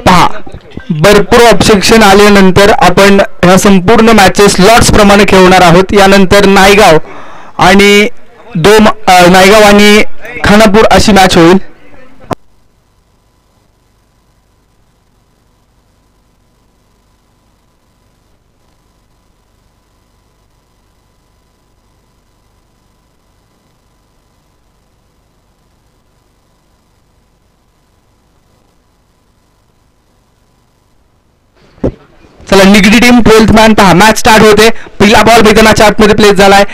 पहा, भरपूर ऑब्जेक्शन आल्यानंतर आपण ह्या संपूर्ण मॅचेस लॉट्स प्रमाणे खेळणार आहोत. यानंतर नायगाव आणि नायगाव आणि खानापूर अशी मॅच होईल. चला, निगडी टीम 12th मॅन पहा, मॅच स्टार्ट होते. पहिला बॉल मैदानाच्या आतमध्ये प्लेस झालाय.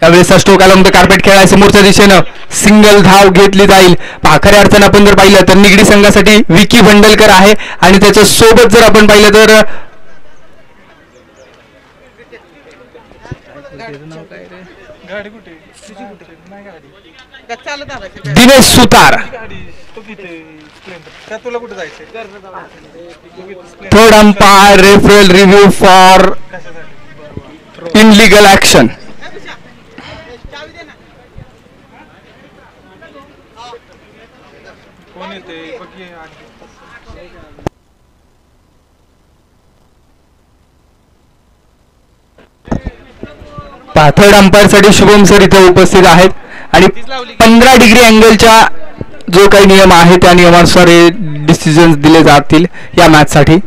यावेळेस स्ट्रोक अलॉंग द कार्पेट खेळाय समोरच्या दिशेनं सिंगल धाव घेतली जाईल. पहा, खऱ्या अर्थानं आपण जर पाहिलं तर निगडी संघासाठी विकी भंडलकर आहे आणि त्याच्या सोबत जर आपण पाहिलं तर Dinesh Sutar. Third umpire referral review for illegal action. Third umpire साठी शुभम सर इथे उपस्थित आहेत आणि 15 डिग्री अँगलच्या जो काही नियम आहे त्या नियमानुसार हे डिसिजन दिले जातील या मॅच साठी.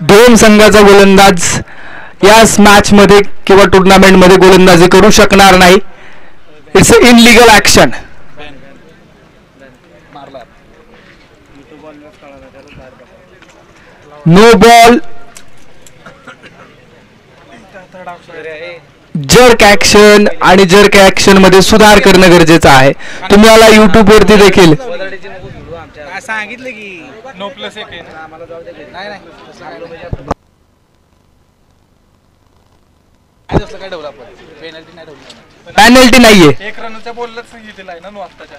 दोन संघाचा गोलंदाज याच मॅच मध्ये किंवा टुर्नामेंट मध्ये गोलंदाजी करू शकणार नाही. It's a illegal action. No ball, jerk action आणि जर्क ऍक्शन मध्ये सुधार करणं गरजेचं आहे. तुम्हाला युट्यूब वरती देखील सांगितलं की नो प्लस एक पेनल्टी नाहीये. एक रनच्या बॉललाच दिलाय ना नो आत्ताच्या.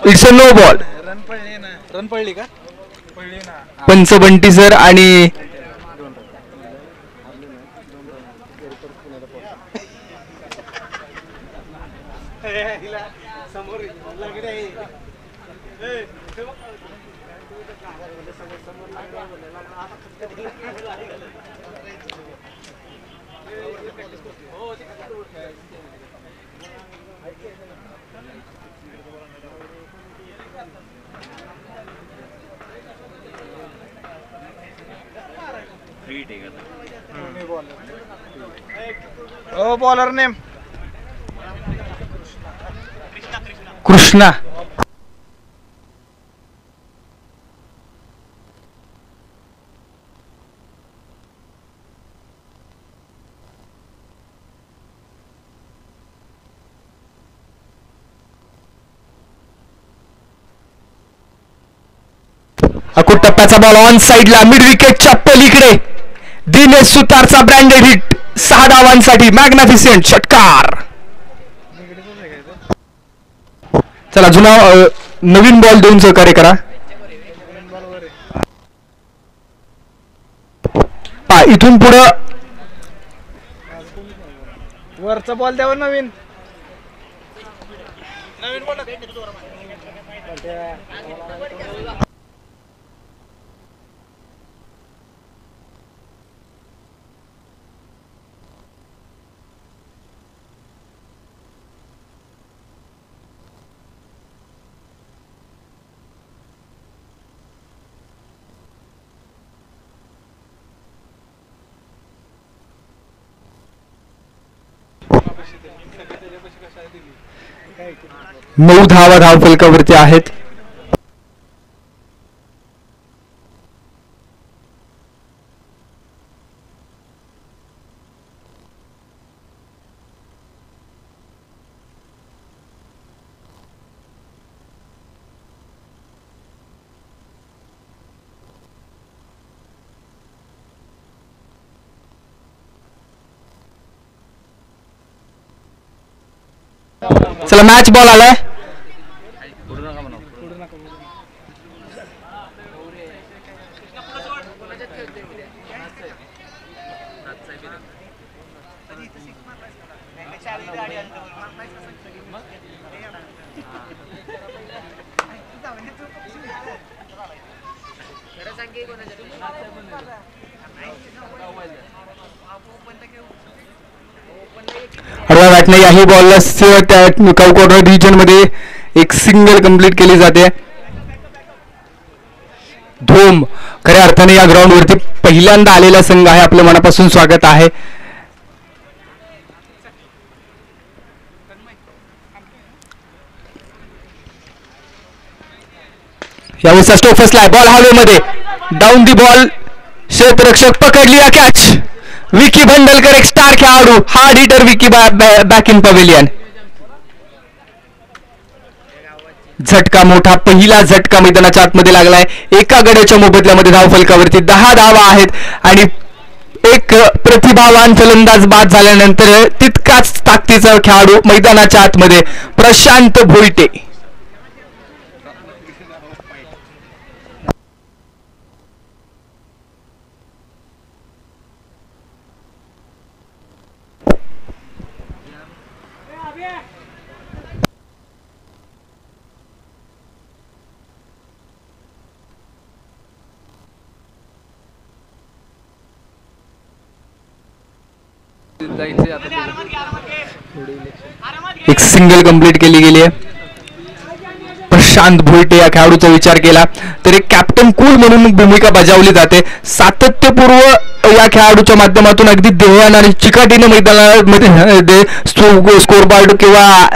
It's a no ball. Run पडली ना. रन पडली का? पडली ना. पंच बंटी सर आणि बॉलर नेम कृष्णा. अकुट टप्प्याचा बॉल ऑन साइडला मिड विकेटच्या पलीकडे. दिनेश सुतारचा ब्रँडेड हिट 6 धावांसाठी. मॅग्निफिसेंट षटकार. चला, जुना नवीन बॉल देऊन सहकार्य करा. पहा, इथून पुढं वरचा बॉल द्यावा. नवीन बॉल. नऊ धावा धाव फलकावरती आहेत. चला मॅच बॉल आलाय. हरवा बॅटने याही बॉलला त्या कॉर्नर रिजन मध्ये एक सिंगल कंप्लीट केली जाते. धूम खऱ्या अर्थाने या ग्राउंड वरती पहिल्यांदा आलेला संघ आहे. आपलं मनापासून स्वागत आहे. यावेळेस स्टोक फसलाय. बॉल हवेमध्ये. Down the ball. क्षेत्ररक्षक पकडली या कॅच. विकी भंडलकर एक स्टार खेळाडू. Hard hitter Vicky back in pavilion. झटका मोठा पहिला झटका मैदानाच्या आतमध्ये लागलाय. एका गड्याच्या मोबदल्यामध्ये धावफलकावरती 10 धावा आहेत आणि एक प्रतिभावान फलंदाज बाद झाल्यानंतर तितकाच ताकदीचा खेळाडू मैदानाच्या आतमध्ये प्रशांत भोईटे. एक सिंगल कंप्लीट केली गेली आहे. प्रशांत भोईटे या खेळाडूचा विचार केला तर एक कॅप्टन कूल म्हणून भूमिका बजावली जाते. सातत्यपूर्व या खेळाडूच्या माध्यमातून अगदी ध्येयान आणि चिकाटीने मैदानामध्ये स्कोरबोर्ड किंवा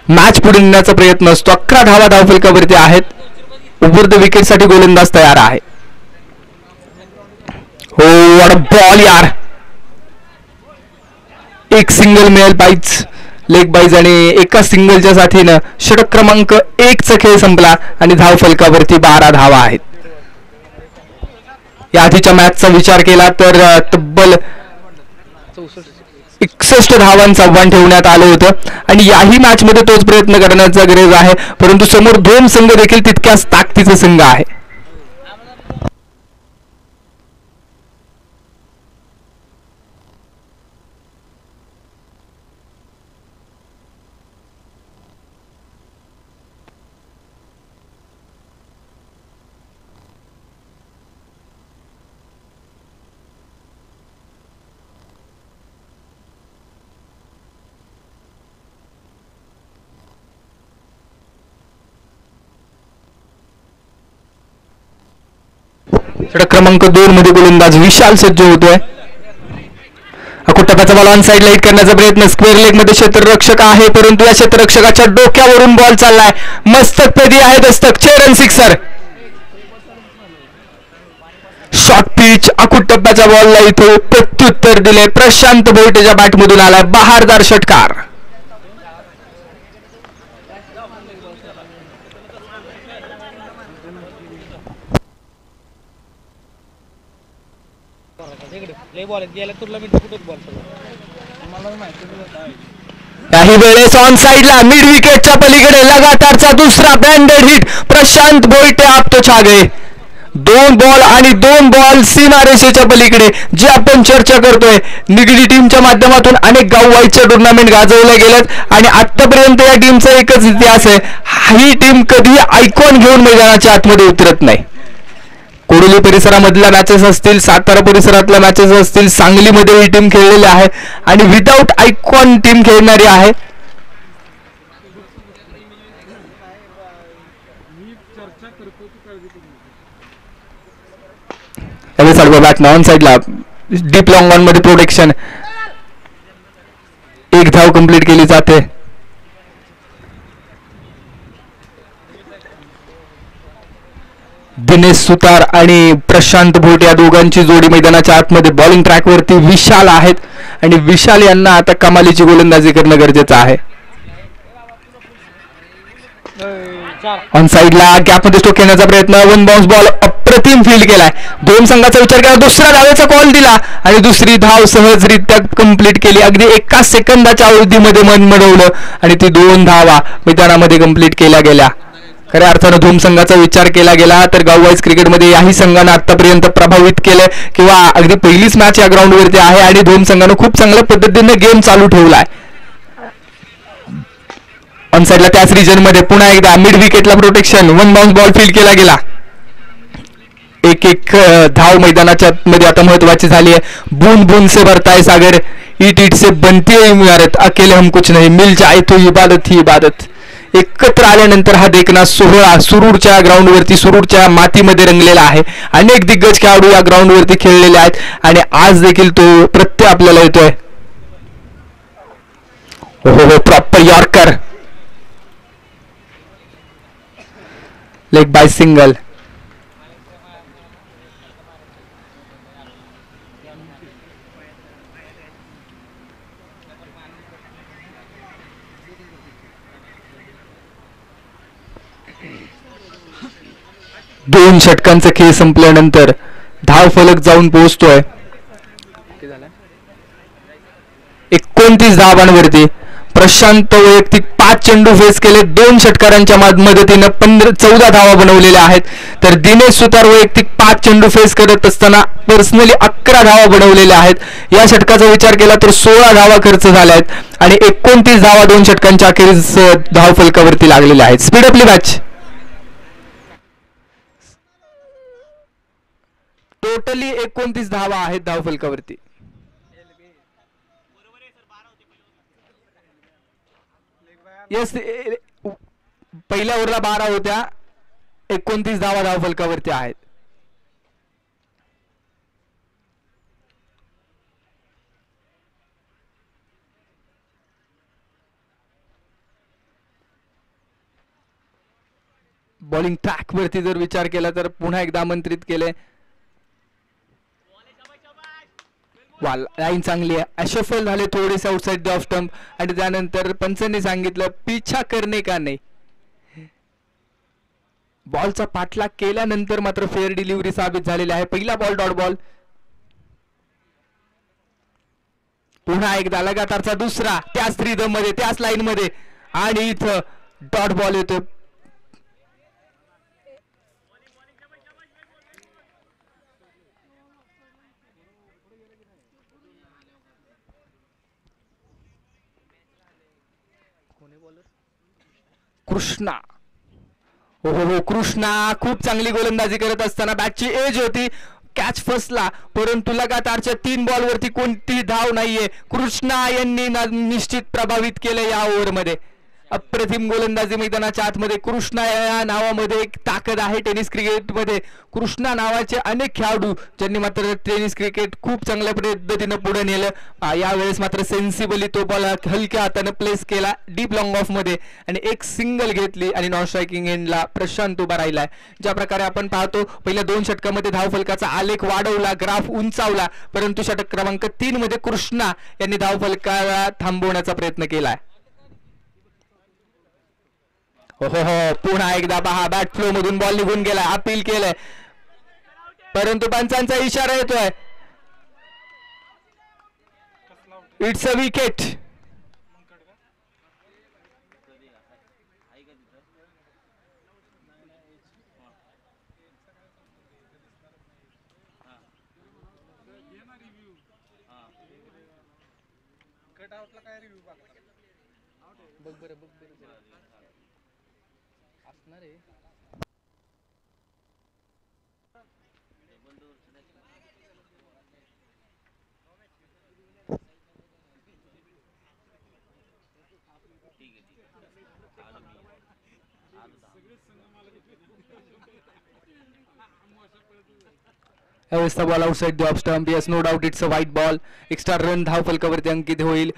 मॅच पुढे नेण्याचा प्रयत्न असतो. 11 धावा धावफलकावरती आहेत. ओव्हर द विकेट साठी गोलंदाज तयार आहे. हो व्हॉट अ बॉल यार. एक सिंगल मिळेल बाईज लेग बाईज आणि एका सिंगलच्या साथीनं षटक क्रमांक 1चा खेळ संपला आणि धावफलकावरती 12 धावा आहेत. या आधीच्या मॅचचा विचार केला तर तब्बल 61 धावांचं आव्हान ठेवण्यात आलं होतं आणि याही मॅच मध्ये तोच प्रयत्न करण्याचा गरज आहे. परंतु समोर 2 संघ देखील तितक्याच ताकदीचे संघ आहे. षटक क्रमांक 2 मध्ये गोलंदाज विशाल सज्ज होतोय. अकुट्टप्याचा बॉल ऑन साइड लाईट करण्याचा प्रयत्न. स्क्वेअर लेग मध्ये क्षेत्ररक्षक आहे परंतु या क्षेत्ररक्षकाच्या डोक्यावरून बॉल चाललाय. मस्तक पेदी आहे दस्तक. चेरन सिक्सर. Short pitch. अकुट्टप्याच्या बॉलला इथे प्रत्युत्तर दिले. प्रशांत भोईटेच्या बॅटमधून आलाय बहारदार षटकार. काही वेळेस ऑन साइडला मिड विकेटच्या पलीकडे लगातारचा दुसरा ब्रँडेड हिट. प्रशांत भोईटे आप तो छा गए. 2 बॉल आणि 2 बॉल सीमारेषेच्या पलीकडे जे आपण चर्चा करतोय. निगडी टीमच्या माध्यमातून अनेक गाववाईच्या टुर्नामेंट गाजवल्या गेल्यात आणि आतापर्यंत या टीमचा एकच इतिहास आहे. ही टीम कधी आयकॉन घेऊन मैदानाच्या आतमध्ये उतरत नाही. कोडोली परिसरामधल्या मॅचेस असतील, सातारा परिसरातल्या मॅचेस असतील, सांगलीमध्ये ही टीम खेळलेली आहे आणि विदाऊट आयकॉन टीम खेळणारी आहे. बॅट ऑन साइडला डीप लॉंग ऑन मध्ये प्रोटेक्शन. एक धाव कंप्लीट केली जाते. दिनेश सुतार आणि प्रशांत भोईटे या दोघांची जोडी मैदानाच्या आतमध्ये बॉलिंग ट्रॅकवरती विशाल आहेत आणि विशाल यांना आता कमालीची गोलंदाजी करणं गरजेचं आहे. ऑन साइडला गॅपमध्ये स्ट्रोक घेण्याचा प्रयत्न. 1 बाउन्स बॉल. अप्रतिम अप्रतिम फील्ड केलाय. दोन संघाचा विचार केला, दुसऱ्या धावेचा कॉल दिला आणि दुसरी धाव सहजरित्या कंप्लीट केली. अगदी एका सेकंदाच्या अवधीमध्ये मन मिळवलं आणि ती 2 धावा मैदानामध्ये कंप्लीट केल्या गेल्या. खऱ्या अर्थानं धूम संघाचा विचार केला गेला तर गाववाईज क्रिकेटमध्ये याही संघानं आतापर्यंत प्रभावित केलंय किंवा अगदी पहिलीच मॅच या ग्राउंडवरती आहे आणि धूम संघानं खूप चांगल्या पद्धतीने गेम चालू ठेवलाय. ऑन साइडला त्याच रिजन मध्ये पुन्हा एकदा मिड विकेटला प्रोटेक्शन, 1 बाउन्स बॉल फील्ड केला गेला. एक धाव मैदानाच्या मध्ये आता महत्वाची झाली आहे. बूंद बूंद से भरता है सागर, ईट ईट से बनती है इमारत, अकेले हम कुछ नहीं, मिल जाए तो इबादत ही इबादत. एकत्र आल्यानंतर हा देखना सोहळा सुरूरच्या ग्राउंडवरती, सुरूरच्या मातीमध्ये रंगलेला आहे. अनेक दिग्गज खेळाडू या ग्राउंडवरती खेळलेले आहेत आणि आज देखील तो प्रत्यय आपल्याला येतोय. हो proper yorker, leg by single. दोन षटकांचा खेळ संपल्यानंतर धाव फलक जाऊन पोहोचतोय 29 धावांवरती. प्रशांत वैयक्तिक 5 चेंडू फेस केले, 2 षटकारांच्या मदतीने 14 धावा बनवलेल्या आहेत. तर दिनेश सुतार वैयक्तिक 5 चेंडू फेस करत असताना पर्सनली 11 धावा बनवलेल्या आहेत. या षटकाचा विचार केला तर 16 धावा खर्च झाल्या आहेत आणि 29 धावा 2 षटकांच्या अखेरीस धाव फलकावरती लागलेल्या आहेत. Speed अपली match. टोटली 29 धावा आहेत धाव फलकावरती. येस, पहिल्या ओव्हरला 12 होत्या, 29 धावा धाव फलकावरती आहेत. बॉलिंग ट्रॅक वरती जर विचार केला तर पुन्हा एकदा आमंत्रित केले. लाईन चांगली आहे, अशफल झाले थोडेसे आउटसाइड द ऑफ स्टंप आणि त्यानंतर पंचांनी सांगितलं पीछा करणे का नाही. बॉलचा पाठलाग केल्यानंतर मात्र फेअर डिलिव्हरी साबित झालेली आहे. पहिला बॉल डॉट बॉल. पुन्हा एकदा लगातारचा दुसरा त्याच रिदम मध्ये, त्याच लाईन मध्ये आणि इथं डॉट बॉल येतो. कृष्णा, हो कृष्णा खूप चांगली गोलंदाजी करत असताना बॅटची एज होती, कॅच फसला, परंतु लगातारच्या 3 बॉलवरती कोणतीही धाव नाहीये. कृष्णा यांनी निश्चित प्रभावित केले या ओव्हरमध्ये. अप्रतिम गोलंदाजी मैदानाच्या आतमध्ये. कृष्णा या नावामध्ये एक ताकद आहे टेनिस क्रिकेटमध्ये. कृष्णा नावाचे अनेक खेळाडू ज्यांनी मात्र टेनिस क्रिकेट खूप चांगल्या पद्धतीने पुढे नेलं. यावेळेस मात्र सेन्सिबली तो बॉल हलक्या हाताने प्लेस केला डीप लॉंग ऑफ मध्ये आणि एक सिंगल घेतली आणि नॉन स्ट्रायकिंग एंडला प्रशांत उभा राहिलाय. ज्या प्रकारे आपण पाहतो पहिल्या 2 षटकामध्ये धाव फलकाचा आलेख वाढवला, ग्राफ उंचावला, परंतु षटक क्रमांक 3 मध्ये कृष्णा यांनी धाव फलकाला थांबवण्याचा प्रयत्न केलाय. हो पुन्हा एकदा पहा बॅट फ्लो मधून बॉल निघून गेला, अपील केलंय, परंतु पंचांचा इशारा येतोय. It's a wicket. अवस्था ball outside the off stump. Yes, no doubt it's a wide ball. Extra run धाव फलकावरती अंकित होईल.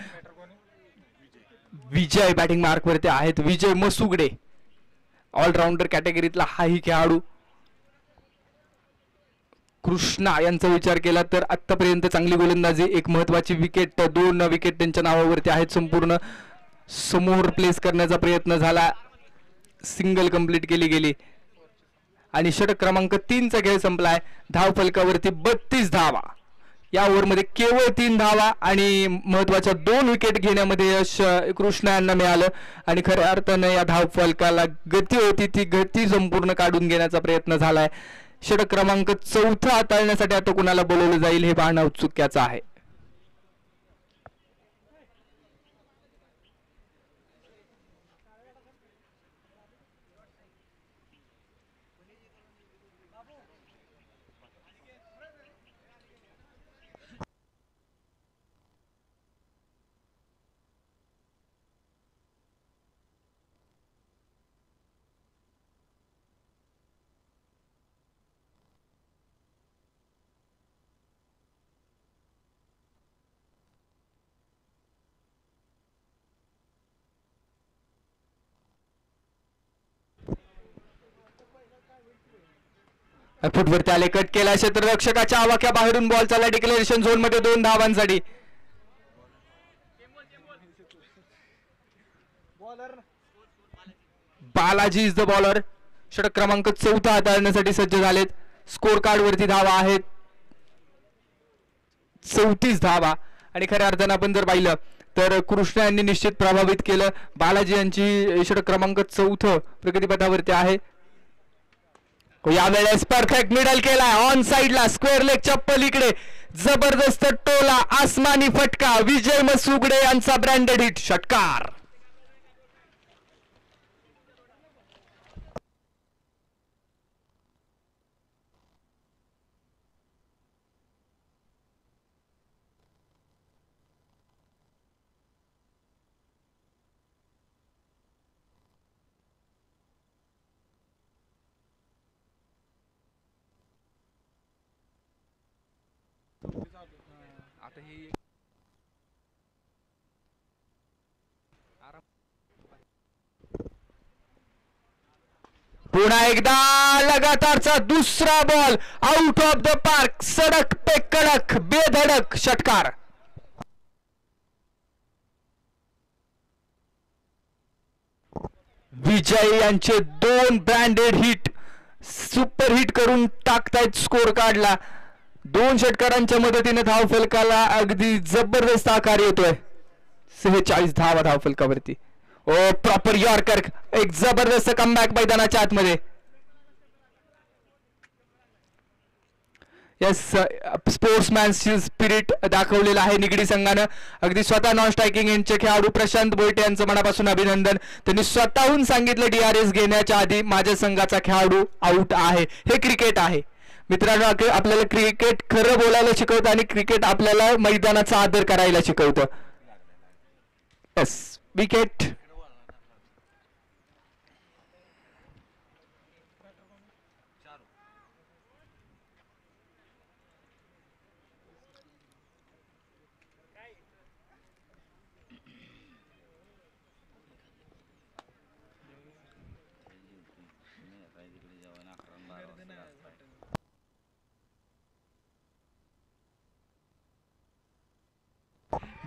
विजय बॅटिंग मार्क वरती आहेत. विजय मसुगडे ऑलराऊंडर कॅटेगरीतला हाही खेळाडू. कृष्णा यांचा विचार केला तर आतापर्यंत चांगली गोलंदाजी, एक महत्वाची विकेट, 2 विकेट त्यांच्या नावावरती आहेत. संपूर्ण समोर प्लेस करण्याचा प्रयत्न झाला, सिंगल कंप्लीट केली गेली आणि षटक क्रमांक 3चा खेळ संपलाय. धाव फलकावरती 32 धावा. या ओव्हरमध्ये केवळ 3 धावा आणि महत्वाच्या 2 विकेट घेण्यामध्ये यश कृष्णा यांना मिळालं. आणि खऱ्या अर्थानं या धाव फलकाला गती होती, ती गती संपूर्ण काढून घेण्याचा प्रयत्न झालाय. षटक क्रमांक 4 हाताळण्यासाठी आता कुणाला बोलवलं जाईल हे पाहणं औत्सुक्याचं आहे. फुटवरती आले, कट केला, क्षेत्ररक्षकाच्या आवाक्या बाहेरून बॉल चालला डिक्लेरेशन झोन मध्ये 2 धावांसाठी. Balaji is the bowler. षटक क्रमांक 4 हाताळण्यासाठी सज्ज झालेत. स्कोर कार्ड वरती धावा आहेत 34 धावा. आणि खऱ्या अर्थानं आपण जर पाहिलं तर कृष्णा यांनी निश्चित प्रभावित केलं. बालाजी यांची षटक क्रमांक 4 प्रगतीपथावरती आहे. यावेळेस परफेक्ट मिडल केलाय ऑन साइडला स्क्वेअर लेगच्या पलीकडे. जबरदस्त टोला, आसमानी फटका. विजय मसुगडे यांचा ब्रँडेड हिट षटकार. आता ही पुन्हा एकदा लगातारचा दुसरा ball out of the park. सडक पे कडक बेधडक षटकार. विजय यांचे 2 ब्रँडेड हिट सुपर हिट करून टाकतायत स्कोर कार्डला. 2 षटकारांच्या मदतीने धाव फलकाला अगदी जबरदस्त आकार येतोय. 46 धावा धाव फलकावरती. ओ प्रॉपर यॉर्कर, एक जबरदस्त कमबॅक मैदानाच्या आतमध्ये. यस, स्पोर्ट्समॅन स्पिरिट दाखवलेलं आहे निगडी संघानं. अगदी स्वतः नॉन स्ट्रायकिंग यांचे खेळाडू प्रशांत बोयटे यांचं मनापासून अभिनंदन. त्यांनी स्वतःहून सांगितलं DRS घेण्याच्या आधी माझ्या संघाचा खेळाडू आउट आहे. हे क्रिकेट आहे मित्रांनो. आपल्याला क्रिकेट खरं बोलायला शिकवतं आणि क्रिकेट आपल्याला मैदानाचा आदर करायला शिकवतं. Yes, wicket.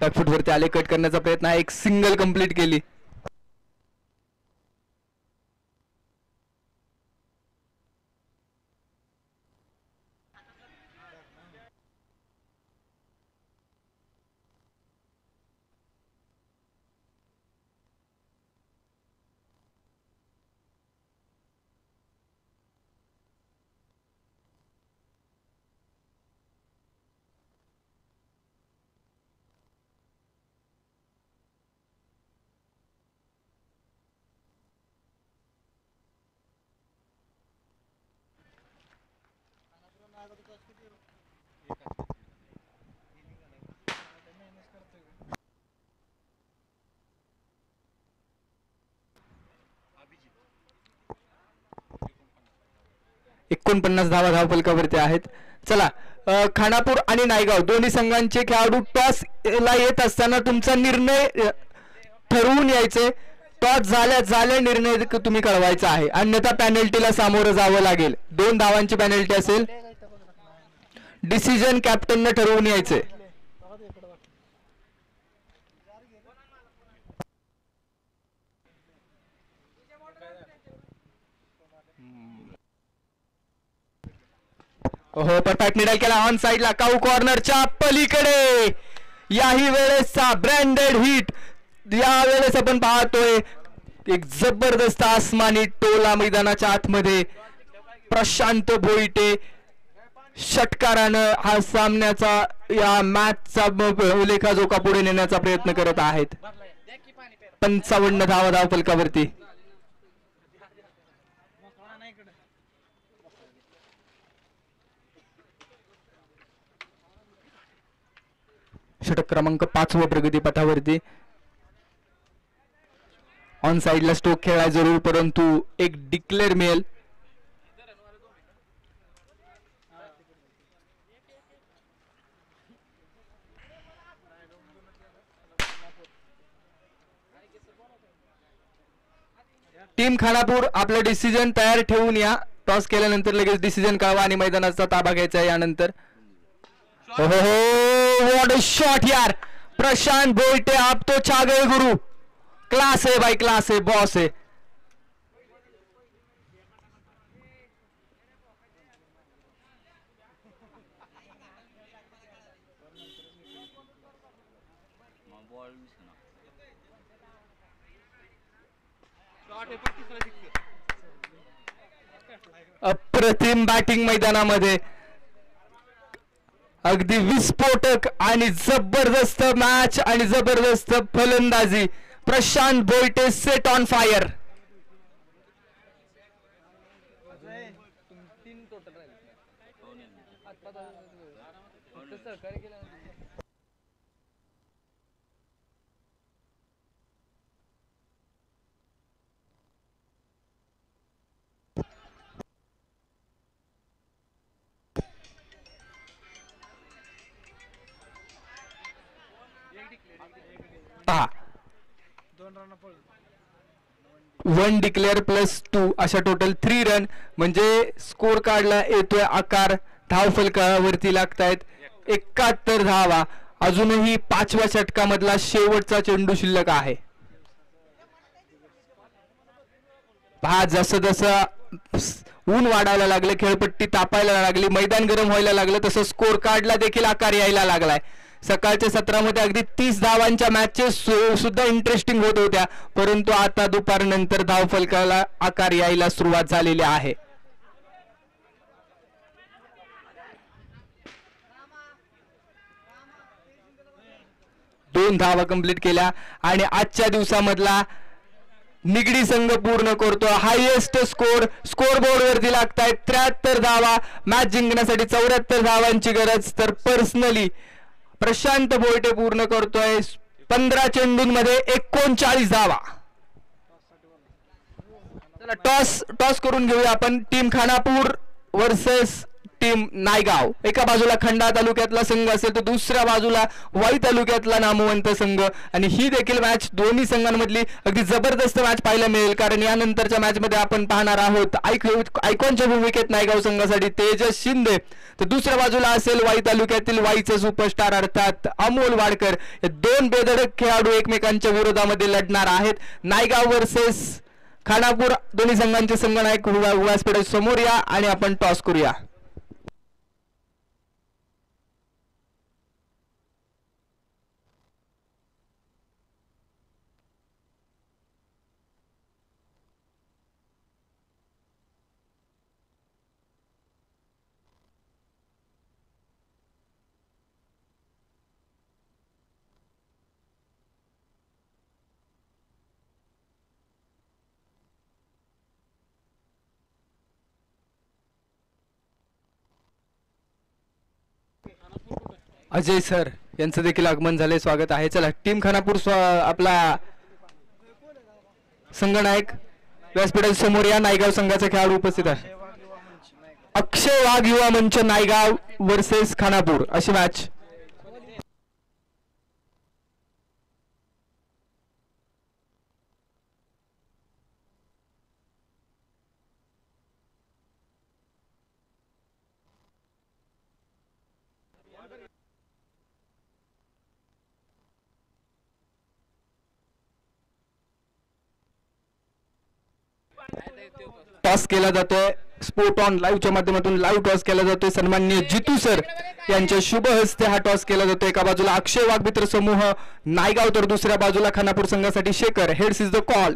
बॅकफुट वरती आले, कट करण्याचा प्रयत्न, एक सिंगल कंप्लीट केली. एकोणपन्नास धावा धाव फलकावरती आहेत. चला, खानापूर आणि नायगाव दोन्ही संघांचे खेळाडू टॉस ला येत असताना तुमचा निर्णय ठरवून यायचे. टॉस झाल्या निर्णय तुम्ही कळवायचा आहे, अन्यथा पॅनल्टीला सामोरं जावं लागेल. 2 धावांची पॅनल्टी असेल. डिसिजन कॅप्टनने ठरवून यायचे. हो परफेक्ट निडल केला ऑन साइडला काऊ कॉर्नरच्या पलीकडे. याही वेळेसचा ब्रँडेड हिट. या वेळेस आपण पाहतोय एक जबरदस्त आसमानी टोला मैदानाच्या आतमध्ये. प्रशांत भोईटे षटकारानं हा सामन्याचा या मॅचचा लेखाजोखा पुढे नेण्याचा प्रयत्न करत आहेत. 55 धावा धावफलकावरती. षटक क्रमांक 5 प्रगतीपथावरती. ऑन साइडला स्ट्रोक खेळाय जरूर परंतु एक डिक्लेअर मिळेल. टीम खानापूर आपलं डिसिजन तयार ठेवून या. टॉस केल्यानंतर लगेच डिसिजन कळवा आणि मैदानाचा ताबा घ्यायचा यानंतर. हो व्हॉट अ शॉट यार. प्रशांत भोईटे आप तो छा गए गुरु. क्लास है भाई क्लास है बॉस है. अप्रतिम बॅटिंग मैदानामध्ये. अगदी विस्फोटक आणि जबरदस्त मॅच आणि जबरदस्त फलंदाजी. Prashant Bhoite set on fire. One declare +2 अशा टोटल 3 रन म्हणजे स्कोर कार्डला येतोय आकार. धावफलकावरती लागतायत 71 धावा. अजूनही 5व्या षटकामधला शेवटचा चेंडू शिल्लक आहे. पहा जसं जसं ऊन वाढायला लागलं, खेळपट्टी तापायला लागली, मैदान गरम व्हायला लागलं तसं स्कोर कार्डला देखील आकार यायला लागलाय. सकाळच्या सत्रामध्ये अगदी 30 धावांच्या मॅचेस सुद्धा इंटरेस्टिंग होत होत्या परंतु आता दुपारनंतर धावफलकाला आकार यायला सुरुवात झालेली आहे. दोन धावा कंप्लीट केल्या आणि आजच्या दिवसामधला निगडी संघ पूर्ण करतो हायएस्ट स्कोर बोर्ड वरती लागतायत 73 धावा. मॅच जिंकण्यासाठी 74 धावांची गरज. तर पर्सनली प्रशांत भोईटे पूर्ण करतोय 15 चेंडूंमध्ये 39 धावा. चला टॉस करून घेऊया आपण. Team Khanapur versus team Naigaon. एका बाजूला खंडा तालुक्यातला संघ असेल तर दुसऱ्या बाजूला वाई तालुक्यातला नामवंत संघ. आणि ही देखील मॅच दोन्ही संघांमधली अगदी जबरदस्त मॅच पाहायला मिळेल कारण यानंतरच्या मॅच मध्ये आपण पाहणार आहोत आयकॉनच्या भूमिकेत नायगाव संघासाठी तेजस शिंदे तर दुसऱ्या बाजूला असेल वाई तालुक्यातील वाईचे सुपरस्टार अर्थात अमोल वाडकर. हे दोन बेधडक खेळाडू एकमेकांच्या विरोधामध्ये लढणार आहेत. नायगाव वर्सेस खानापूर दोन्ही संघांचे संघनायक व्यासपीठात समोर या आणि आपण टॉस करूया. अजय सर यांचं देखील आगमन झाले. स्वागत आहे. चला टीम खानापूर आपला संघनायक व्यासपीठाच्या समोर या. नायगाव संघाचा खेळाडू उपस्थित आहे. अक्षय वाघ युवा मंच नायगाव वर्सेस खानापूर अशी मॅच. टॉस केला जातोय स्पोर्ट ऑन लाईव्हच्या माध्यमातून लाईव्ह टॉस केला जातोय. सन्माननीय जितू सर यांच्या शुभ हस्ते हा टॉस केला जातोय. एका बाजूला अक्षय वाघमित्र समूह नायगाव तर दुसऱ्या बाजूला खानापूर संघासाठी Shekhar. Heads is the call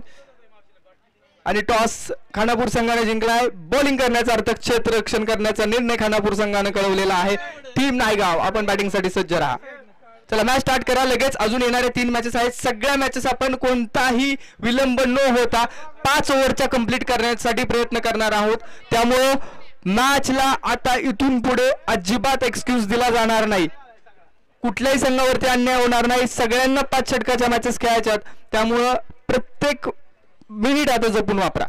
आणि टॉस खानापूर संघाने जिंकलाय. बॉलिंग करण्याचा अर्थक क्षेत्ररक्षण करण्याचा निर्णय खानापूर संघाने कळवलेला आहे. टीम नायगाव आपण बॅटिंगसाठी सज्ज राहा. चला मॅच स्टार्ट करा लगेच. अजून येणारे 3 मॅचेस आहेत. सगळ्या मॅचेस आपण कोणताही विलंब न होता 5 ओव्हरच्या कंप्लीट करण्यासाठी प्रयत्न करणार आहोत. त्यामुळं मॅचला आता इथून पुढे अजिबात एक्सक्यूज दिला जाणार नाही. कुठल्याही संघावरती अन्याय होणार नाही. सगळ्यांना 5 षटकाच्या मॅचेस खेळायच्यात. त्यामुळं प्रत्येक मिनिट आता जपून वापरा.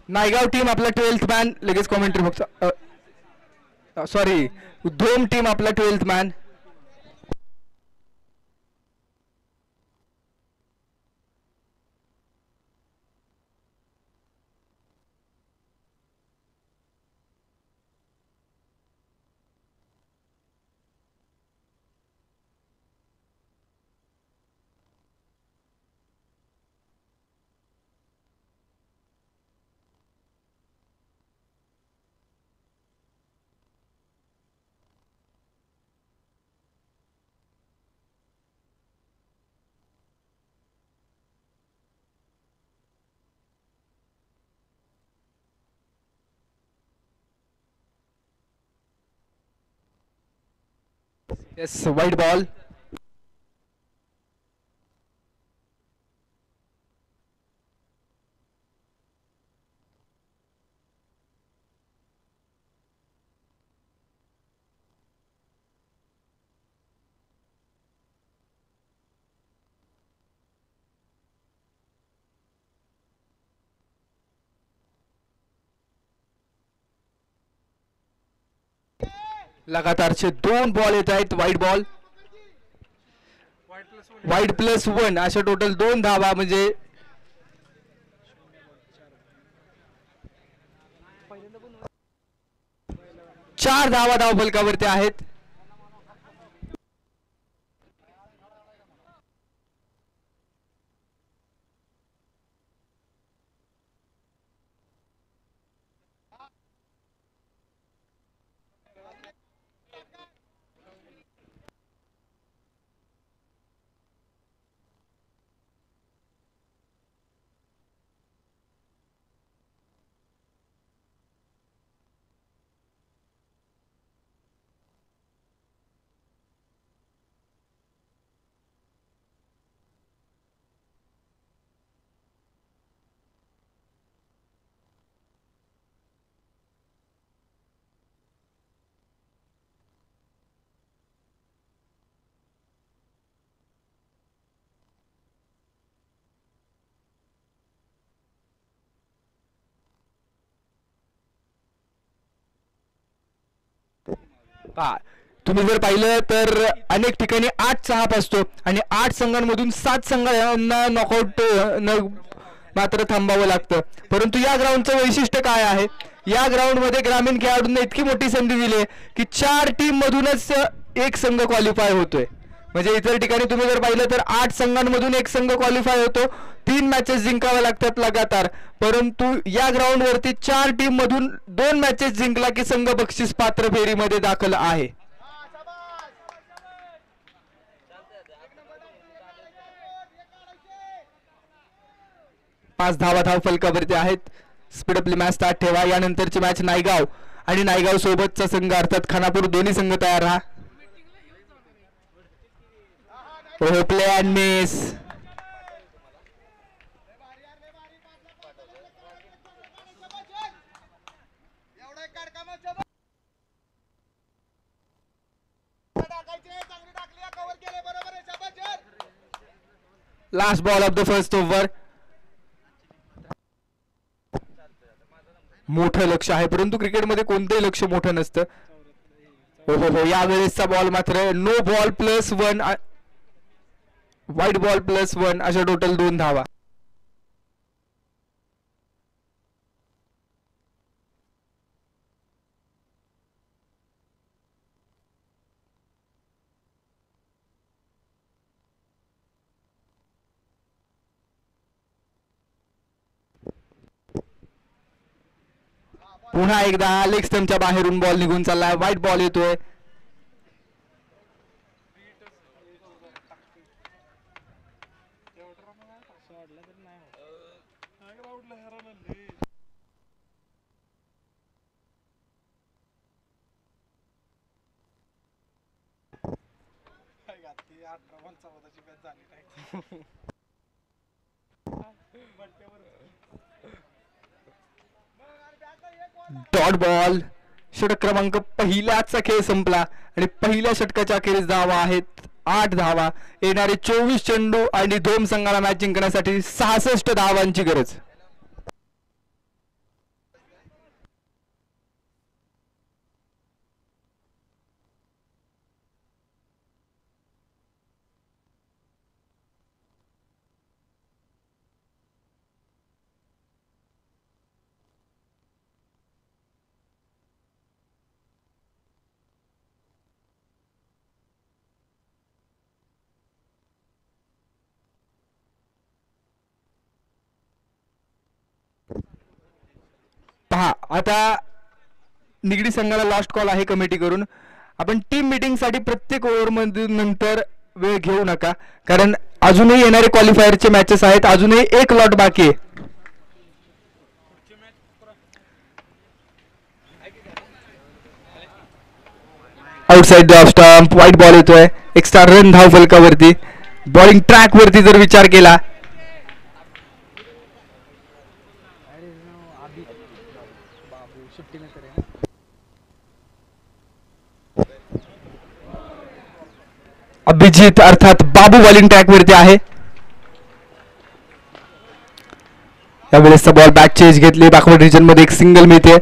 नायगाव टीम आपला 12th मॅन लगेच commentary box sorry Dhom team आपला 12th मॅन. येस वाईट बॉल. लगातारचे 2 बॉल येत आहेत. वाईट बॉल वाईट +1 अशा टोटल 2 धावा म्हणजे 4 धावा धावफलकावरती आहेत. पहा तुम्ही जर पाहिलं तर अनेक ठिकाणी 8-6 असतो आणि 8 संघांमधून 7 संघांना नॉकआउट न मात्र थांबावं लागतं. परंतु या ग्राउंडचं वैशिष्ट्य काय आहे, या ग्राउंडमध्ये ग्रामीण खेळाडूंना इतकी मोठी संधी दिली आहे की 4 टीम मधूनच एक संघ क्वालिफाय होतोय. म्हणजे इतर ठिकाणी तुम्ही जर पाहिलं तर 8 संघांमधून एक संघ क्वालिफाय होतो, 3 मॅचेस जिंकाव्या लागतात लगातार. परंतु या ग्राउंडवरती 4 टीम मधून 2 मॅचेस जिंकला की संघ बक्षीस पात्र फेरीमध्ये दाखल आहे. 5 धावा धाव फलकावरती आहेत. स्पीड आपली मॅच स्टार्ट ठेवा. यानंतरची मॅच नायगाव आणि नायगाव सोबतचा संघ अर्थात खानापूर, दोन्ही संघ तयार राहा. ओहो, play and miss. Last ball of the first over. मोठं लक्ष आहे परंतु क्रिकेटमध्ये कोणतंही लक्ष मोठं नसतं. हो हो हो, यावेळेसचा बॉल मात्र नो बॉल +1, व्हाईट बॉल +1 अशा टोटल 2 धावा. पुन्हा एकदा लेग स्टंपच्या बाहेरून बॉल निघून चाललाय. व्हाईट बॉल येतोय. Dot ball. षटक क्रमांक पहिल्याचा खेळ संपला आणि पहिल्या षटकाच्या अखेरीस धावा आहेत 8 धावा. येणारे 24 चेंडू आणि दोन संघाला मॅच जिंकण्यासाठी 66 धावांची गरज. पहा आता निगडी संघाला लास्ट कॉल आहे कमिटी करून. आपण टीम मीटिंग साठी प्रत्येक ओव्हर मध्ये नंतर वेळ घेऊ नका, कारण अजूनही येणारे क्वालिफायरचे मॅचेस आहेत. अजूनही एक लॉट बाकी आहे. Outside the off stump. White ball येतोय. एक्स्ट्रा रन धाव फलकावरती. बॉलिंग ट्रॅक वरती जर विचार केला अभिजित अर्थात बाबू बॉलिंग ट्रॅक वरती आहे. यावेळेसचा बॉल बॅक चेंज घेतली. बॅकवर्ड रिजन मध्ये एक सिंगल मिळते.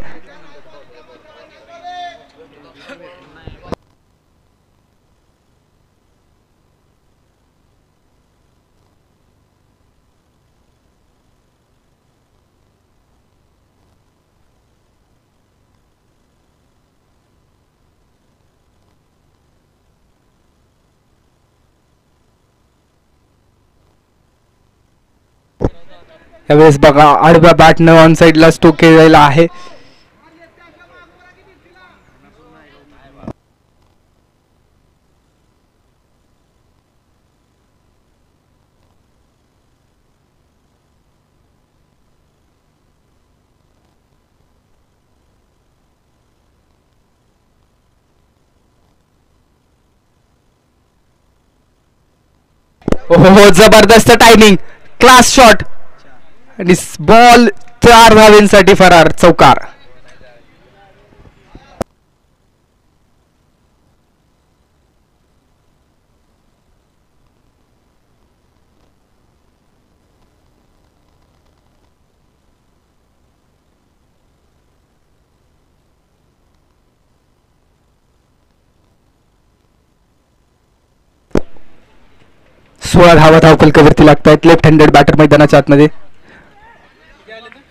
यावेळेस बघा आडव्या बॅटनं ऑन साइडला स्टोक केलेला आहे. हो जबरदस्त टायमिंग. क्लास शॉट आणि बॉल 4 धावांसाठी फरार. चौकार. 16 धावा धावफलकावरती लागतायत. लेफ्ट हँडेड बॅटर मैदानाच्या आतमध्ये.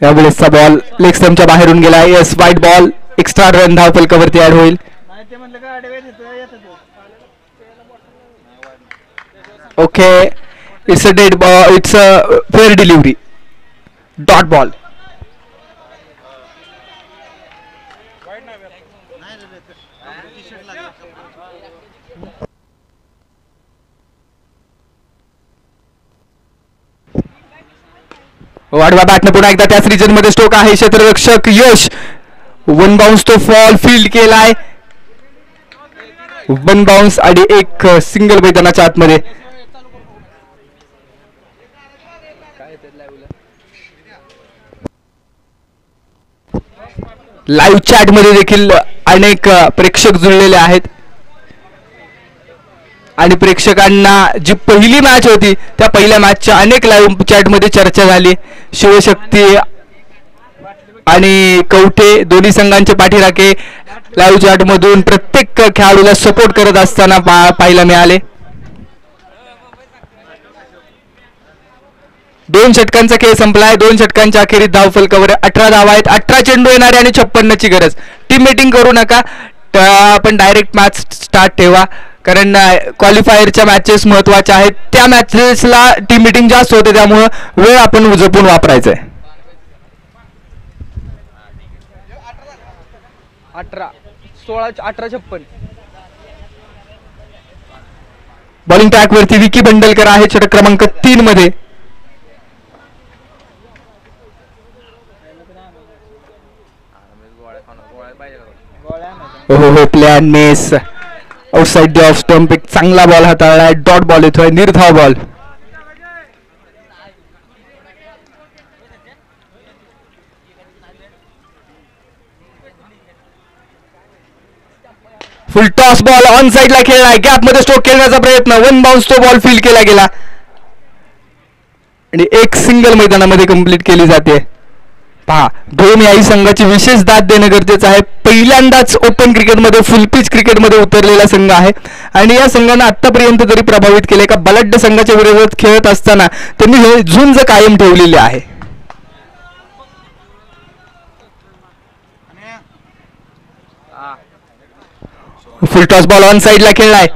यावेळेसचा बॉल लेग स्टंपच्या बाहेरून गेला. येस, वाईट बॉल. एक्स्ट्रा रन धावफलकावरती ऍड होईल. Okay, it's a dead ball. It's a fair delivery. Dot ball. वाढवा बॅटने पुन्हा एकदा त्याच रिजन मध्ये स्ट्रोक आहे. क्षेत्ररक्षक यश. 1 बाउन्स तो फॉल फील्ड केलाय. 1 बाउन्स आणि एक सिंगल मैदानाच्या आतमध्ये. लाईव्ह चॅट मध्ये देखील अनेक प्रेक्षक जुळलेले आहेत आणि प्रेक्षकांना जी पहिली मॅच होती त्या पहिल्या मॅचच्या अनेक लाईव्ह चॅट मध्ये चर्चा झाली. शिवशक्ती आणि कवठे दोन्ही संघांचे पाठीराखे लाईव्ह चॅट मधून प्रत्येक खेळाडूला सपोर्ट करत असताना पाहायला मिळाले. 2 षटकांचा खेळ संपलाय. 2 षटकांच्या अखेरीत धावफलकावर 18 धावा आहेत. 18 चेंडू येणारे आणि 56ची गरज. टीम मीटिंग करू नका, आपण डायरेक्ट मॅच स्टार्ट ठेवा, कारण क्वालिफायरच्या मॅचेस महत्वाच्या आहेत. त्या मॅचेसला टीम मीटिंग जास्त होते, त्यामुळे वेळ आपण जपून वापरायचा आहे. 18 16 18 56. बॉलिंग ट्रॅक वरती विकी बंडलकर आहे षटक क्रमांक 3 मध्ये. हो plan miss. Outside the off stump. एक चांगला बॉल हाताळलाय. डॉट बॉल येतोय. निर्धाव ball. Full toss ball on साइडला खेळलाय. गॅप मध्ये स्ट्रोक खेळण्याचा प्रयत्न. 1 बाउन्स तो बॉल फील्ड केला गेला आणि एक सिंगल मैदानामध्ये कंप्लीट केली जाते. पहा, धोनी याही संघाची विशेष दाद देणं गरजेचं आहे. पहिल्यांदाच ओपन क्रिकेटमध्ये फुल पिच क्रिकेटमध्ये उतरलेला संघ आहे आणि या संघानं आतापर्यंत तरी प्रभावित केले. का बलाढ्य संघाच्या विरोधात खेळत असताना त्यांनी हे झुंज कायम ठेवलेली आहे. फुल टॉस बॉल ऑन साइडला खेळलाय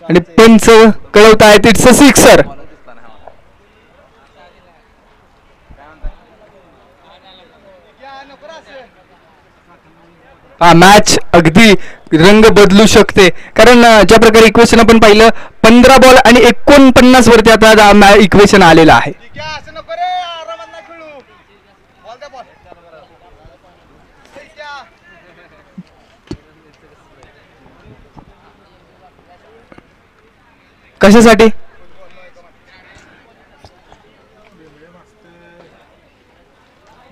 आणि पंच कळवतायत इट्स अ सिक्सर. हा मॅच अगदी रंग बदलू शकते, कारण ज्या प्रकारे इक्वेशन आपण पाहिलं 15 बॉल आणि 49 वरती आता इक्वेशन आलेलं आहे. कशासाठी?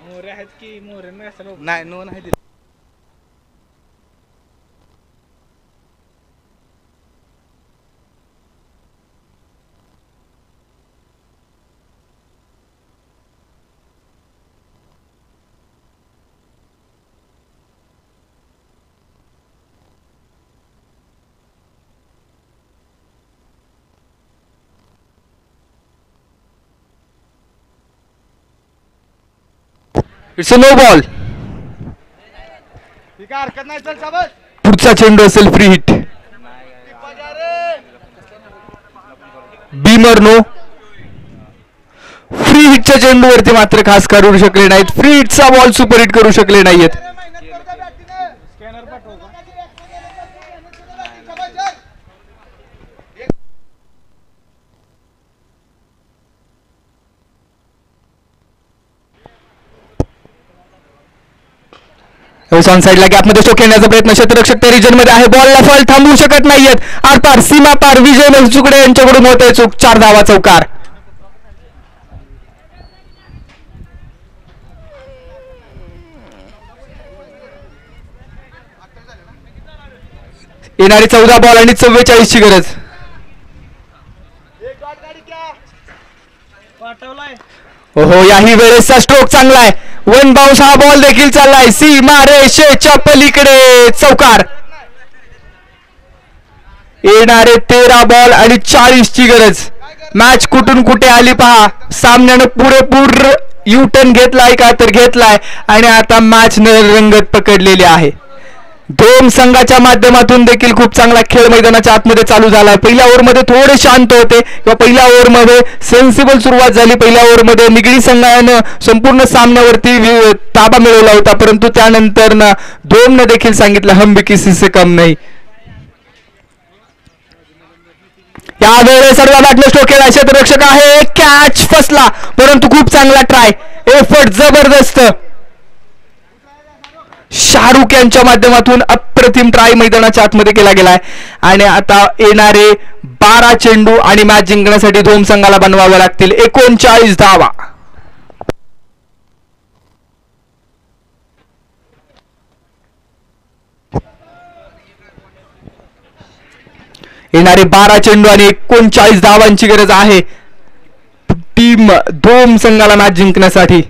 मोरे आहेत की मोरे नाही नो नाही. It's a no ball. पुढचा चेंडू असेल free hit. Beamer no. Free हिटच्या चेंडूवरती मात्र खास करू शकले नाहीत. फ्री हिटचा बॉल सुपर हिट करू शकले नाहीत. ऑन साइडला गॅप मध्ये स्ट्रोक खेळण्याचा प्रयत्न. क्षेत्ररक्षक त्या रिजन मध्ये आहे. बॉलला फॉल थांबवू शकत नाहीयेत. आरपार सीमा पार विजय मनसुकडे यांच्याकडून होतोय चूक. 4 धावा चौकार. येणारी 14 बॉल आणि 44 ची गरज. हो याही वेळेसचा स्ट्रोक चांगला आहे. 1 बाउन्स हा बॉल देखील चाललाय. सीमा रेषेच्या पलीकडे चौकार. येणारे 13 बॉल आणि 40 ची गरज. मॅच कुठून कुठे आली पहा. सामन्यानं पुरेपूर यू टर्न घेतलाय का तर घेतलाय आणि आता मॅच रंगत पकडलेली आहे. दोन संघाच्या माध्यमातून देखील खूप चांगला खेळ मैदानाच्या आतमध्ये चालू झालाय. पहिल्या ओव्हरमध्ये थोडे शांत होते किंवा पहिल्या ओव्हरमध्ये सेन्सिबल सुरुवात झाली. पहिल्या ओव्हरमध्ये निगडी संघानं संपूर्ण सामन्यावरती ताबा मिळवला होता, परंतु त्यानंतर दोमनं देखील सांगितलं हम भी किसी से कम नाही. यावेळेस सर्व बॅटने स्ट्रोक केला. क्षेत्ररक्षक आहे, कॅच फसला, परंतु खूप चांगला ट्राय, एफर्ट जबरदस्त. शाहरुख यांच्या माध्यमातून अप्रतिम ट्राय मैदानाच्या आतमध्ये केला गेलाय आणि आता येणारे 12 चेंडू आणि मॅच जिंकण्यासाठी दोन संघाला बनवावे लागतील 39 धावा. येणारे 12 चेंडू आणि 39 धावांची गरज आहे टीम दोन संघाला मॅच जिंकण्यासाठी.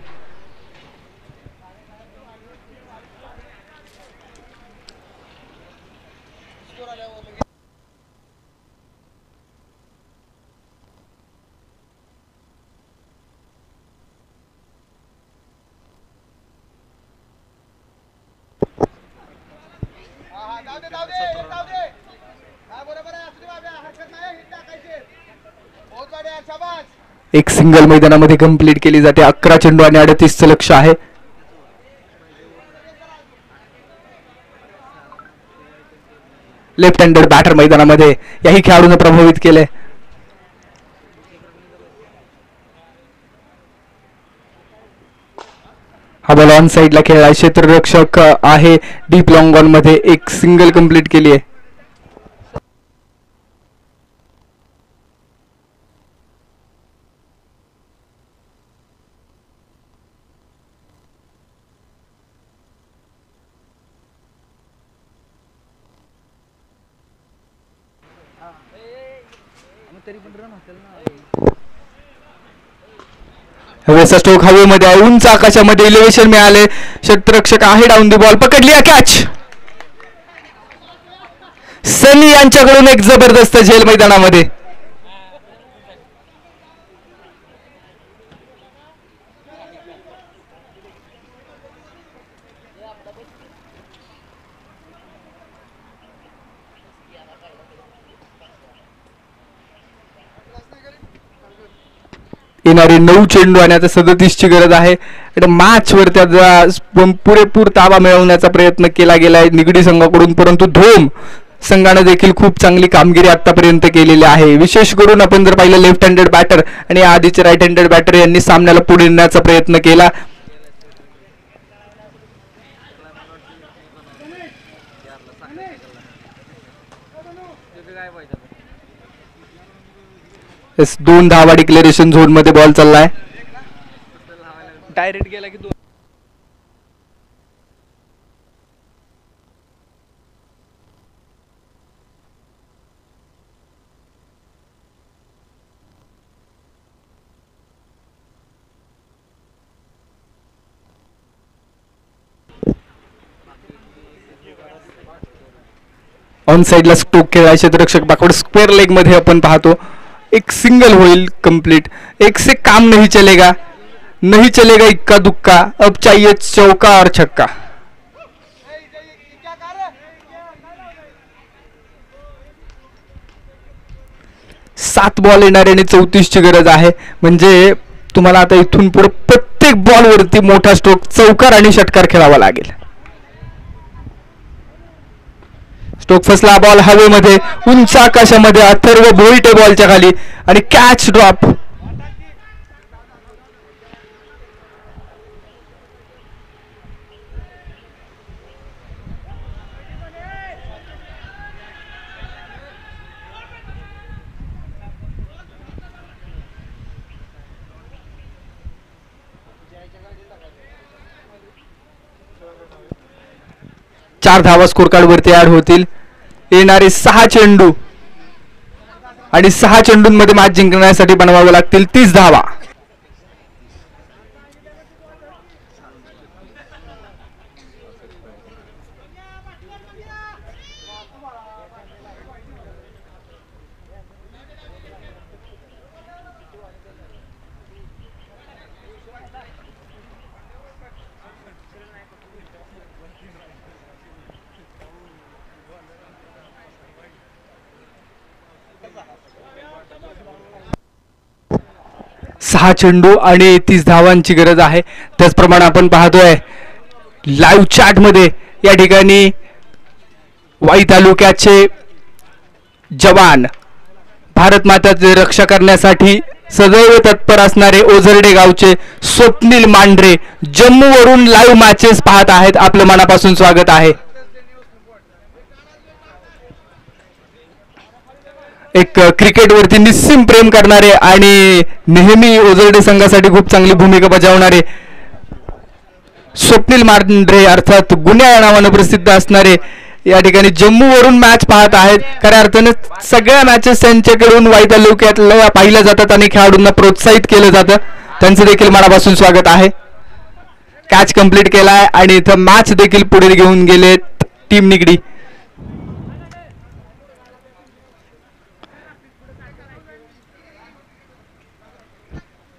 एक सिंगल मैदानामध्ये कंप्लीट केली जाते. 11 चेंडू आणि 38 लक्ष आहे. लेफ्ट हँडेड बॅटर मैदानामध्ये याही खेळाडूंना प्रभावित केले. हा बॉल ऑन साइडला खेळला. क्षेत्ररक्षक आहे डीप लॉंग ऑन मध्ये एक सिंगल कंप्लीट केली आहे. हवेचा स्ट्रोक हवेमध्ये आहे, उंच आकाशामध्ये इलेव्हेशन मिळाले. क्षेत्ररक्षक आहे डाऊन दी बॉल, पकडली कॅच. सनी यांच्याकडून एक जबरदस्त झेल मैदानामध्ये. येणारे 9 चेंडू आणि आता 37 ची गरज आहे. मॅच वर त्याचा पुरेपूर ताबा मिळवण्याचा प्रयत्न केला गेलाय निगडी संघाकडून, परंतु धोम संघाने देखील खूप चांगली कामगिरी आतापर्यंत केलेली आहे. विशेष करून आपण जर पाहिलं लेफ्ट हँडेड बॅटर आणि आधीचे राईट हँडेड बॅटर यांनी सामन्याला पुढे नेण्याचा प्रयत्न केला. दोन धावा डिक्लेरेशन झोन मध्ये बॉल चाललाय. डायरेक्ट गेला की ऑन साइडला स्ट्रोक खेळाय. क्षेत्ररक्षक बॅकवर्ड स्क्वेअर लेग मध्ये आपण पाहतो एक सिंगल होईल कंप्लीट. एक से काम नहीं चलेगा, नहीं चलेगा इक्का दुक्का, अब चाहिए चौका और छक्का. सात बॉल येणारे आणि 34 ची गरज आहे. म्हणजे तुम्हाला आता इथून पुढे प्रत्येक बॉल वरती मोठा स्ट्रोक चौकार आणि षटकार खेळावा लागेल. स्ट्रोक फसला, बॉल हवेमध्ये उंच आकाशामध्ये. अथर्व भोईटे बॉलच्या खाली आणि कॅच ड्रॉप. चार धावा स्कोर कार्ड वरती ऍड होतील. येणारे 6 चेंडू आणि 6 चेंडूंमध्ये मॅच जिंकण्यासाठी बनवावे लागतील 30 धावा. 6 चेंडू आणि 30 धावांची गरज आहे. त्याचप्रमाणे आपण पाहतोय लाईव्ह चॅट मध्ये या ठिकाणी वाई तालुक्याचे जवान भारत माताचे रक्षा करण्यासाठी सदैव तत्पर असणारे ओझरडे गावचे स्वप्नील मांढरे जम्मू वरून लाईव्ह मॅचेस पाहत आहेत. आपलं मनापासून स्वागत आहे. एक क्रिकेटवरती निस्सीम प्रेम करणारे आणि नेहमी ओझरडे संघासाठी खूप चांगली भूमिका बजावणारे स्वप्नील मांढरे अर्थात गुन्ह्या या नावानं प्रसिद्ध असणारे या ठिकाणी जम्मू वरून मॅच पाहत आहेत. खऱ्या अर्थाने सगळ्या मॅचेस त्यांच्याकडून वाई तालुक्यातल्या पाहिल्या जातात आणि खेळाडूंना प्रोत्साहित केलं जातं. त्यांचं देखील मनापासून स्वागत आहे. कॅच कंप्लीट केलाय आणि इथं मॅच देखील पुढे घेऊन गेलेत टीम निगडी.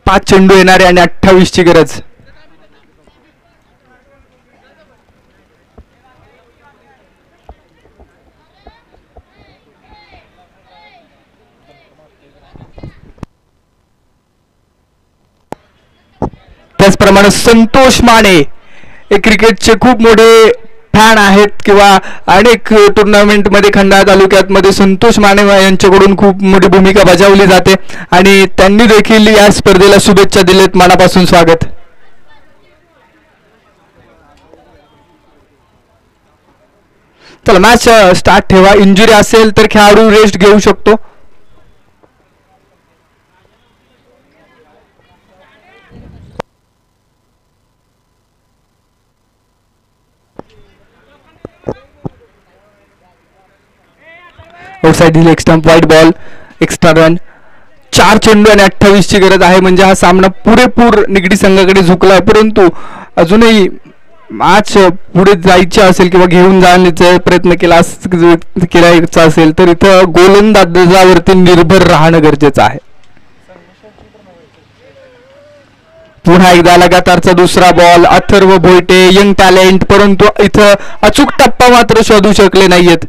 पाच चेंडू येणारे आणि 28 ची गरज. त्याचप्रमाणे संतोष माने हे क्रिकेटचे खूप मोठे फॅन आहेत किंवा अनेक टुर्नामेंट मध्ये खंडाळा तालुक्यात मध्ये संतोष माने यांच्याकडून खूप मोठी भूमिका बजावली जाते आणि त्यांनी देखील या स्पर्धेला शुभेच्छा दिलेत. मनापासून स्वागत. चला मॅच स्टार्ट ठेवा. इंजुरी असेल तर खेळाडू रेस्ट घेऊ शकतो. आउटसाइड लेग स्टंप वाईट बॉल एक्स्ट्रा रन. 4 चेंडू आणि 28 ची गरज आहे. म्हणजे हा सामना पुरेपूर निगडी संघाकडे झुकलाय. परंतु अजूनही मॅच पुढे जायची असेल किंवा घेऊन जाण्याचा प्रयत्न केला असेल तर इथं गोलंदाजावरती निर्भर राहणं गरजेचं आहे. पुन्हा एकदा लगातारचा दुसरा ball. Atharva Bhoyte young talent, परंतु इथं अचूक टप्पा मात्र शोधू शकले नाहीयेत.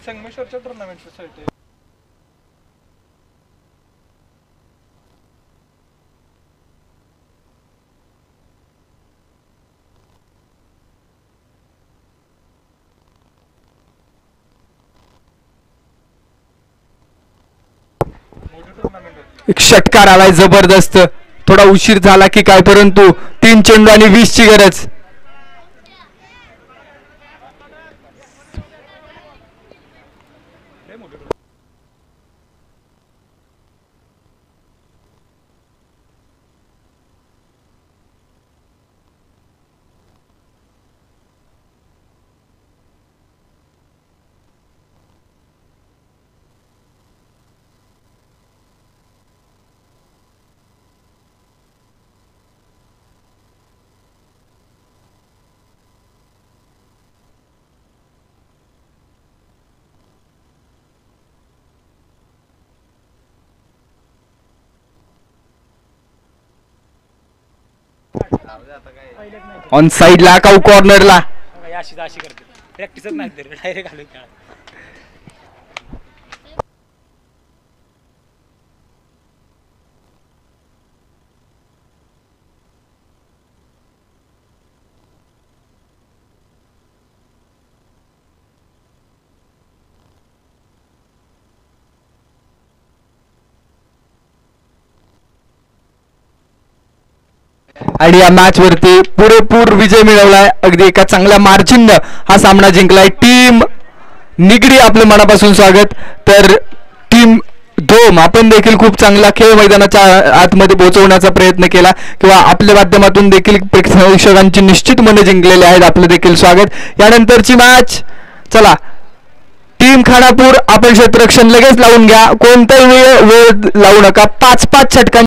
संगमेश्वरच्या टुर्नामेंटसाठी एक षटकार आलाय जबरदस्त. थोडा उशीर झाला की काय, परंतु 3 चेंडू आणि 20 ची गरज. ऑन साइडला काऊ कॉर्नरला. प्रॅक्टिसच नाही डायरेक्ट आलो खेळा. आणि या मॅच वरती पुरेपूर विजय मिळवलाय. अगदी एका चांगल्या मार्जिन हा सामना जिंकलाय. टीम निगडी आपलं मनापासून स्वागत. तर टीम धोम आपण देखील खूप चांगला खेळ मैदानाच्या आतमध्ये पोहोचवण्याचा प्रयत्न केला किंवा आपल्या माध्यमातून देखील प्रेक्षकांची निश्चित मने जिंकलेली आहेत. आपलं देखील स्वागत. यानंतरची मॅच. चला टीम खानापूर आपण क्षेत्ररक्षण लगेच लावून घ्या. कोणताही वेळ लावू नका. 5-5 षटकांची